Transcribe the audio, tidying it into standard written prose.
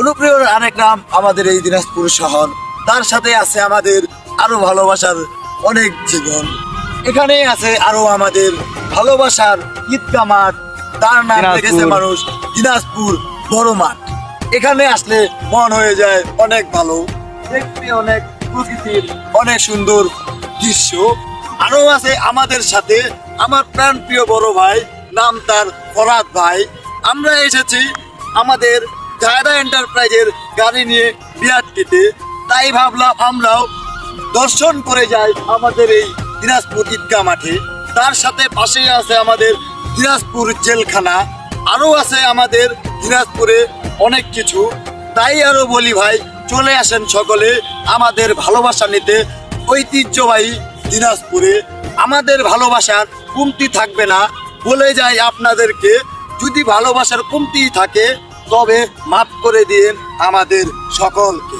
অনুপ্রিয়র আরেক নাম আমাদের এই দিনাজপুর শহর, তার সাথে আছে আমাদের আরো ভালোবাসার অনেক জীবন। এখানে আছে আরো আমাদের ভালোবাসার ঈদগাহ মাঠ, তার নাম রেখেছে মানুষ দিনাজপুর বড় মাঠ। এখানে আসলে মন হয়ে যায় অনেক ভালো, দেখতে অনেক প্রকৃতির অনেক সুন্দর দৃশ্য। আরো আছে আমাদের সাথে আমার প্রাণ প্রিয় বড় ভাই, নাম তার ফরাদ ভাই। আমরা এসেছি আমাদের জায়দা এন্টারপ্রাইজের গাড়ি নিয়ে বিআরটিতে, তাই ভাবলাম আমরাও দর্শন করে যাই আমাদের এই দিনাজপুর ঈদগাহ মাঠে। তার সাথে পাশেই আছে আমাদের দিনাজপুর জেলখানা, আরো আছে আমাদের দিনাজপুরে অনেক কিছু। তাই আরো বলি ভাই, চলে আসেন সকলে আমাদের ভালোবাসা নিতে ঐতিহ্যবাহী দিনাজপুরে। আমাদের ভালোবাসার কমতি থাকবে না, বলে যাই আপনাদেরকে। যদি ভালোবাসার কমতি থাকে তবে মাফ করে দিন আমাদের সকলকে।